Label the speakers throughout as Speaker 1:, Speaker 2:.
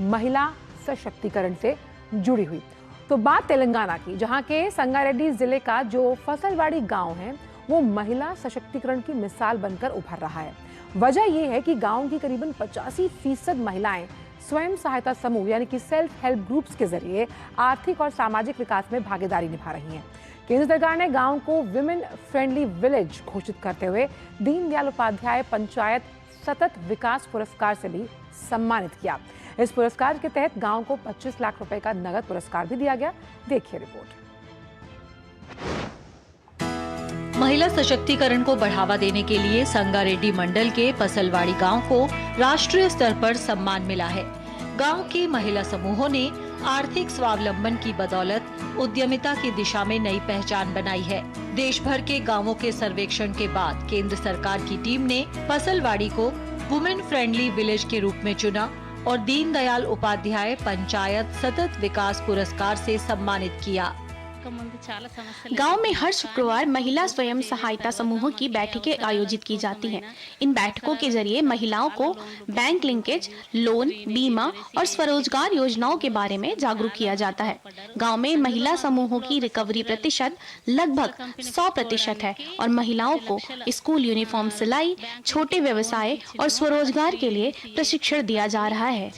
Speaker 1: महिला सशक्तिकरण से जुड़ी हुई। तो बात तेलंगाना की, जहां के संगारेड्डी जिले का जो फसलवाड़ी गांव है वो महिला सशक्तिकरण की मिसाल बनकर उभर रहा है। वजह यह है कि गांव की करीबन 85% महिलाएं स्वयं सहायता समूह यानी कि सेल्फ हेल्प ग्रुप्स के जरिए आर्थिक और सामाजिक विकास में भागीदारी निभा रही हैं। केंद्र सरकार ने गांव को विमेन फ्रेंडली विलेज घोषित करते हुए दीनदयाल उपाध्याय पंचायत सतत विकास पुरस्कार से भी सम्मानित किया। इस पुरस्कार के तहत गांव को 25 लाख रुपए का नगद पुरस्कार भी दिया गया। देखिए रिपोर्ट।
Speaker 2: महिला सशक्तिकरण को बढ़ावा देने के लिए संगारेड्डी मंडल के पसलवाड़ी गांव को राष्ट्रीय स्तर पर सम्मान मिला है। गांव के महिला समूहों ने आर्थिक स्वावलंबन की बदौलत उद्यमिता की दिशा में नई पहचान बनाई है। देश भर के गांवों के सर्वेक्षण के बाद केंद्र सरकार की टीम ने पसलवाड़ी को वुमेन फ्रेंडली विलेज के रूप में चुना और दीनदयाल उपाध्याय पंचायत सतत विकास पुरस्कार से सम्मानित किया।
Speaker 3: गांव में हर शुक्रवार महिला स्वयं सहायता समूहों की बैठकें आयोजित की जाती हैं। इन बैठकों के जरिए महिलाओं को बैंक लिंकेज, लोन, बीमा और स्वरोजगार योजनाओं के बारे में जागरूक किया जाता है। गांव में महिला समूहों की रिकवरी प्रतिशत लगभग 100% है और महिलाओं को स्कूल यूनिफॉर्म सिलाई, छोटे व्यवसाय और स्वरोजगार के लिए प्रशिक्षण दिया जा रहा है।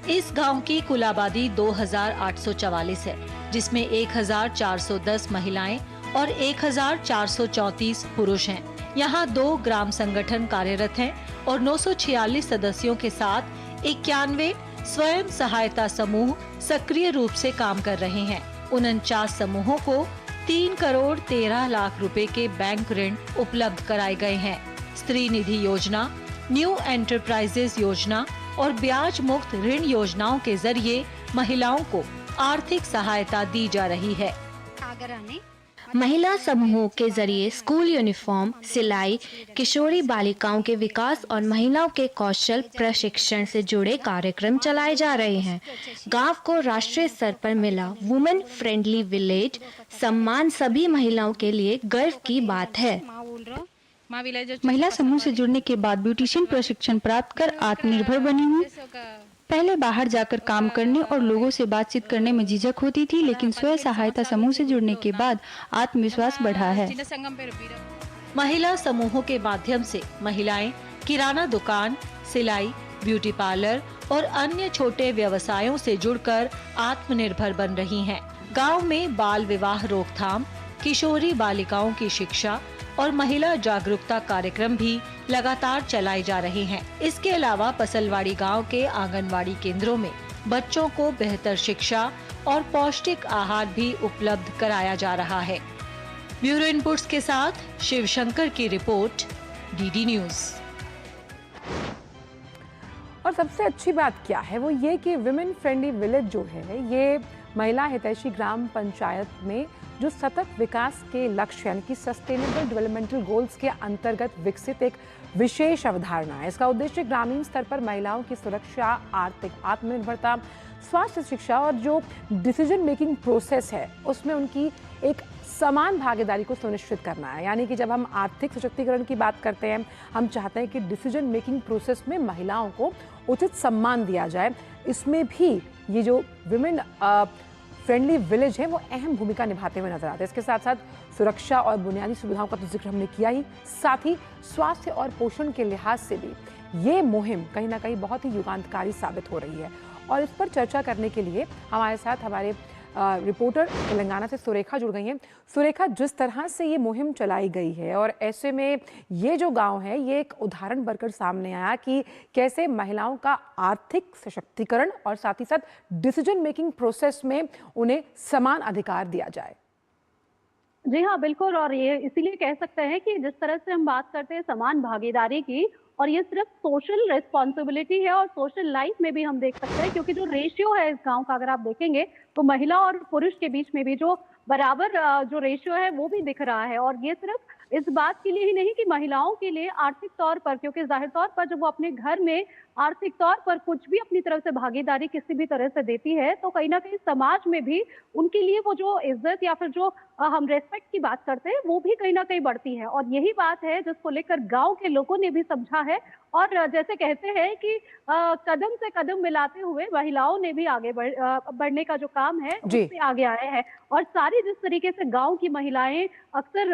Speaker 2: इस गांव की कुल आबादी 2844 है, जिसमें 1410 महिलाएं और 1434 पुरुष हैं। यहाँ 2 ग्राम संगठन कार्यरत हैं और 946 सदस्यों के साथ 91 स्वयं सहायता समूह सक्रिय रूप से काम कर रहे हैं। 49 समूहों को 3 करोड़ 13 लाख रुपए के बैंक ऋण उपलब्ध कराए गए हैं। स्त्री निधि योजना, न्यू एंटरप्राइजेस योजना और ब्याज मुक्त ऋण योजनाओं के जरिए महिलाओं को आर्थिक सहायता दी जा रही है।
Speaker 3: महिला समूहों के जरिए स्कूल यूनिफॉर्म, सिलाई, किशोरी बालिकाओं के विकास और महिलाओं के कौशल प्रशिक्षण से जुड़े कार्यक्रम चलाए जा रहे हैं। गांव को राष्ट्रीय स्तर पर मिला वुमेन फ्रेंडली विलेज सम्मान सभी महिलाओं के लिए गर्व की बात है।
Speaker 4: महिला समूह से जुड़ने के बाद ब्यूटिशियन प्रशिक्षण प्राप्त कर आत्मनिर्भर बनी हूँ। पहले बाहर जाकर काम करने और लोगों से बातचीत करने में झिझक होती थी, लेकिन स्वयं सहायता समूह से जुड़ने के बाद आत्मविश्वास बढ़ा है।
Speaker 2: महिला समूहों के माध्यम से महिलाएं किराना दुकान, सिलाई, ब्यूटी पार्लर और अन्य छोटे व्यवसायों से जुड़कर आत्मनिर्भर बन रही हैं। गांव में बाल विवाह रोकथाम, किशोरी बालिकाओं की शिक्षा और महिला जागरूकता कार्यक्रम भी लगातार चलाए जा रहे हैं। इसके अलावा पसलवाड़ी गांव के आंगनवाड़ी केंद्रों में बच्चों को बेहतर शिक्षा और पौष्टिक आहार भी उपलब्ध कराया जा रहा है। ब्यूरो इनपुट्स के साथ शिवशंकर की रिपोर्ट, डीडी न्यूज।
Speaker 1: और सबसे अच्छी बात क्या है वो ये कि विमेन फ्रेंडली विलेज जो है ये महिला हितैषी ग्राम पंचायत में जो सतत विकास के लक्ष्य यानी कि सस्टेनेबल डेवलपमेंटल गोल्स के अंतर्गत विकसित एक विशेष अवधारणा है। इसका उद्देश्य ग्रामीण स्तर पर महिलाओं की सुरक्षा, आर्थिक आत्मनिर्भरता, स्वास्थ्य शिक्षा और जो डिसीजन मेकिंग प्रोसेस है उसमें उनकी एक समान भागीदारी को सुनिश्चित करना है। यानी कि जब हम आर्थिक सशक्तिकरण की बात करते हैं, हम चाहते हैं कि डिसीजन मेकिंग प्रोसेस में महिलाओं को उचित सम्मान दिया जाए। इसमें भी ये जो विमेन फ्रेंडली विलेज है वो अहम भूमिका निभाते हुए नजर आते हैं। इसके साथ साथ सुरक्षा और बुनियादी सुविधाओं का तो जिक्र हमने किया ही, साथ ही स्वास्थ्य और पोषण के लिहाज से भी ये मुहिम कहीं ना कहीं बहुत ही युगांतकारी साबित हो रही है। और इस पर चर्चा करने के लिए हमारे साथ हमारे रिपोर्टर तेलंगाना से सुरेखा जुड़ गई हैं। सुरेखा, जिस तरह से ये मुहिम चलाई गई है और ऐसे में ये जो गांव है ये एक उदाहरण बनकर सामने आया कि कैसे महिलाओं का आर्थिक सशक्तिकरण और साथ ही साथ डिसीजन मेकिंग प्रोसेस में उन्हें समान अधिकार दिया जाए।
Speaker 5: जी हाँ, बिल्कुल। और ये इसीलिए कह सकते हैं कि जिस तरह से हम बात करते हैं समान भागीदारी की, और ये सिर्फ सोशल रिस्पॉन्सिबिलिटी है और सोशल लाइफ में भी हम देख सकते हैं, क्योंकि जो रेशियो है इस गांव का अगर आप देखेंगे तो महिला और पुरुष के बीच में भी जो बराबर जो रेशियो है वो भी दिख रहा है। और ये सिर्फ इस बात के लिए ही नहीं कि महिलाओं के लिए आर्थिक तौर पर, क्योंकि जाहिर तौर पर जब वो अपने घर में आर्थिक तौर पर कुछ भी अपनी तरफ से भागीदारी किसी भी तरह से देती है, तो कहीं ना कहीं समाज में भी उनके लिए वो जो इज्जत या फिर जो हम रेस्पेक्ट की बात करते हैं, वो भी कहीं ना कहीं बढ़ती है। और यही बात है जिसको लेकर गांव के लोगों ने भी समझा है। और जैसे कहते हैं कि कदम से कदम मिलाते हुए महिलाओं ने भी आगे बढ़ने का जो काम है
Speaker 1: जी।
Speaker 5: उससे आगे आए हैं। और सारी जिस तरीके से गांव की महिलाएं अक्सर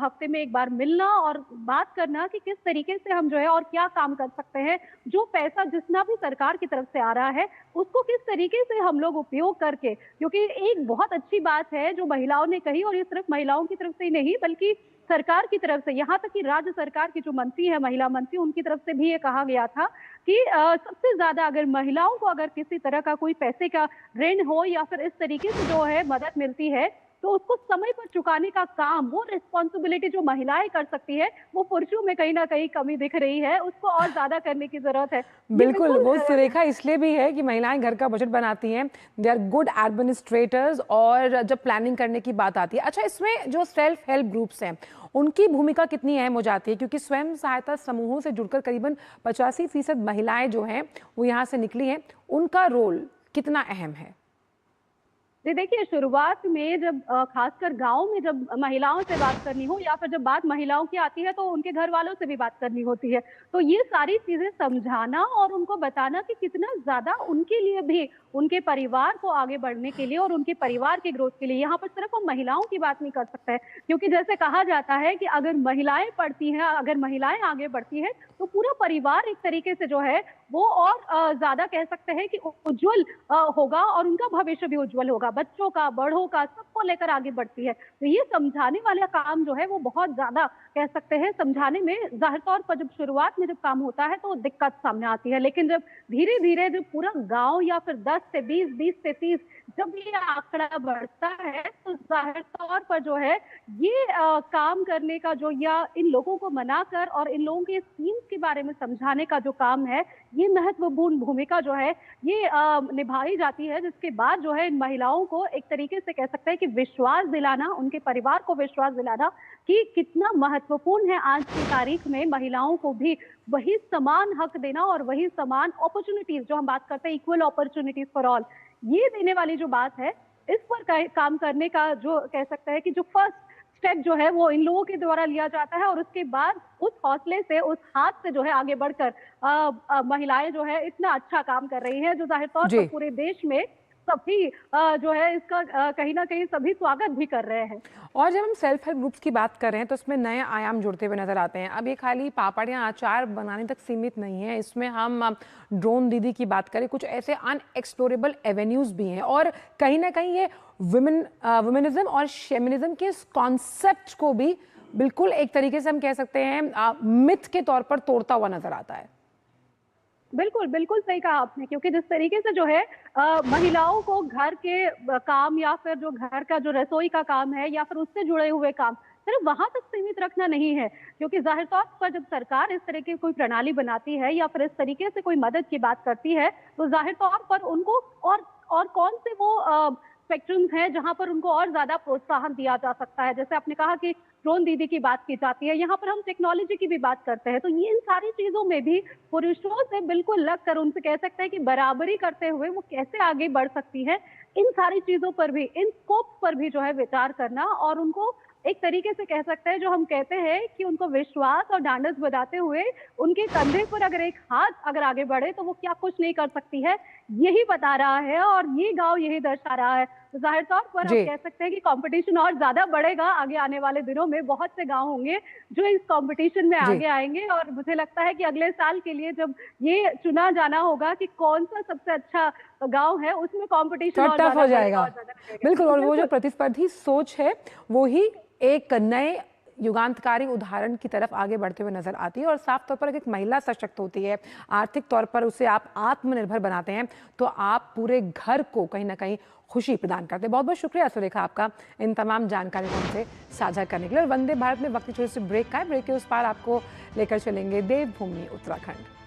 Speaker 5: हफ्ते में एक बार मिलना और बात करना कि किस तरीके से हम जो है और क्या काम कर सकते हैं, जो पैसा जितना भी सरकार की तरफ से आ रहा है उसको किस तरीके से हम लोग उपयोग करके, क्योंकि एक बहुत अच्छी बात है जो महिलाओं ने कही, और ये सिर्फ महिलाओं की तरफ से ही नहीं बल्कि सरकार की तरफ से, यहाँ तक कि राज्य सरकार की जो मंत्री है, महिला मंत्री, उनकी तरफ से भी ये कहा गया था कि सबसे ज्यादा अगर महिलाओं को अगर किसी तरह का कोई पैसे का ऋण हो या फिर इस तरीके से जो है मदद मिलती है तो उसको समय पर चुकाने का काम, वो रिस्पॉन्सिबिलिटी जो महिलाएं कर सकती है, वो पुरुषों में कहीं ना कहीं कमी दिख रही है, उसको और ज्यादा करने की जरूरत है।
Speaker 1: बिल्कुल, वो सुरेखा इसलिए भी है कि महिलाएं घर का बजट बनाती हैं, दे आर गुड एडमिनिस्ट्रेटर्स, और जब प्लानिंग करने की बात आती है। अच्छा, इसमें जो सेल्फ हेल्प ग्रुप्स हैं उनकी भूमिका कितनी अहम हो जाती है, क्योंकि स्वयं सहायता समूहों से जुड़कर करीबन 85% महिलाएं जो हैं वो यहाँ से निकली हैं, उनका रोल कितना अहम है?
Speaker 5: जी देखिए, शुरुआत में जब खासकर गांव में जब महिलाओं से बात करनी हो या फिर जब बात महिलाओं की आती है तो उनके घर वालों से भी बात करनी होती है, तो ये सारी चीजें समझाना और उनको बताना कि कितना ज्यादा उनके लिए भी, उनके परिवार को आगे बढ़ने के लिए और उनके परिवार के ग्रोथ के लिए, यहाँ पर सिर्फ हम महिलाओं की बात नहीं कर सकते हैं, क्योंकि जैसे कहा जाता है कि अगर महिलाएं पढ़ती हैं, अगर महिलाएं आगे बढ़ती हैं तो पूरा परिवार एक तरीके से जो है वो और ज्यादा कह सकते हैं कि उज्जवल होगा और उनका भविष्य भी उज्जवल होगा, बच्चों का, बड़ों का, सबको लेकर आगे बढ़ती है। तो ये समझाने वाला काम जो है वो बहुत ज्यादा कह सकते हैं समझाने में, जाहिर तौर पर जब शुरुआत में जब काम होता है तो दिक्कत सामने आती है, लेकिन जब धीरे धीरे जब पूरा गांव या फिर 10 से 20, 20 से 30 जब ये आंकड़ा बढ़ता है तो जाहिर तौर पर जो है ये काम करने का जो, या इन लोगों को मनाकर और इन लोगों के स्कीम्स के बारे में समझाने का जो काम है, ये महत्वपूर्ण भूमिका जो है ये निभाई जाती है, जिसके बाद जो है इन महिलाओं को एक तरीके से कह सकते हैं कि विश्वास दिलाना, उनके परिवार को विश्वास दिलाना कि कितना महत्वपूर्ण है आज की तारीख में महिलाओं को भी वही समान हक देना और वही समान अपॉर्चुनिटीज, जो हम बात करते हैं इक्वल अपॉर्चुनिटीज फॉर ऑल, ये देने वाली जो बात है, इस पर काम करने का जो कह सकते हैं कि जो फर्स्ट स्टेप जो है वो इन लोगों के द्वारा लिया जाता है, और उसके बाद उस हौसले से, उस हाथ से जो है आगे बढ़कर महिलाएं जो है इतना अच्छा काम कर रही हैं, जो जाहिर तौर पर पूरे देश में सभी जो है इसका कहीं ना कहीं सभी स्वागत भी कर रहे हैं।
Speaker 1: और जब हम सेल्फ हेल्प ग्रुप्स की बात कर रहे हैं तो इसमें नए आयाम जुड़ते हुए नजर आते हैं। अब ये खाली पापड़ या अचार बनाने तक सीमित नहीं है, इसमें हम ड्रोन दीदी की बात करें, कुछ ऐसे अनएक्सप्लोरेबल एवेन्यूज भी हैं, और कहीं ना कहीं ये वुमेनिज्म और फेमिनिज्म के इस कॉन्सेप्ट को भी बिल्कुल एक तरीके से हम कह सकते हैं मिथ के तौर पर तोड़ता हुआ नजर आता है।
Speaker 5: बिल्कुल बिल्कुल सही कहा आपने, क्योंकि जिस तरीके से जो है महिलाओं को घर के काम या फिर जो घर का जो रसोई का काम है या फिर उससे जुड़े हुए काम सिर्फ वहां तक सीमित रखना नहीं है, क्योंकि जाहिर तौर पर जब सरकार इस तरह की कोई प्रणाली बनाती है या फिर इस तरीके से कोई मदद की बात करती है तो जाहिर तौर पर उनको और कौन से वो स्पेक्ट्रम्स हैं जहां पर उनको और ज्यादा प्रोत्साहन दिया जा सकता है। जैसे आपने कहा कि ड्रोन दीदी की बात की जाती है, यहाँ पर हम टेक्नोलॉजी की भी बात करते हैं, तो ये इन सारी चीजों में भी पुरुषों से बिल्कुल लगकर उनसे कह सकते हैं कि बराबरी करते हुए वो कैसे आगे बढ़ सकती है, इन सारी चीजों पर भी, इन स्कोप्स पर भी जो है विचार करना, और उनको एक तरीके से कह सकते हैं जो हम कहते हैं कि उनको विश्वास और ढांढस बताते हुए उनके कंधे पर अगर एक हाथ अगर आगे बढ़े तो वो क्या कुछ नहीं कर सकती है, यही बता रहा है और ये गांव यही दर्शा रहा है। तो जाहिर तौर पर हम कह सकते हैं कि कंपटीशन और ज्यादा बढ़ेगा आगे आने वाले दिनों में, बहुत से गांव होंगे जो इस कंपटीशन में आगे आएंगे, और मुझे लगता है कि अगले साल के लिए जब ये चुना जाना होगा कि कौन सा सबसे अच्छा गांव है, उसमें कंपटीशन और
Speaker 1: टफ हो जाएगा। बिल्कुल, और वो जो प्रतिस्पर्धी सोच है वो ही एक नए युगांतकारी उदाहरण की तरफ आगे बढ़ते हुए नजर आती है। और साफ तौर पर एक महिला सशक्त होती है, आर्थिक तौर पर उसे आप आत्मनिर्भर बनाते हैं, तो आप पूरे घर को कहीं ना कहीं खुशी प्रदान करते हैं। बहुत बहुत शुक्रिया सुरेखा आपका इन तमाम जानकारी को हमसे साझा करने के लिए। और वंदे भारत में वक्त छोटे से ब्रेक का है, ब्रेक के उस पार आपको लेकर चलेंगे देवभूमि उत्तराखंड।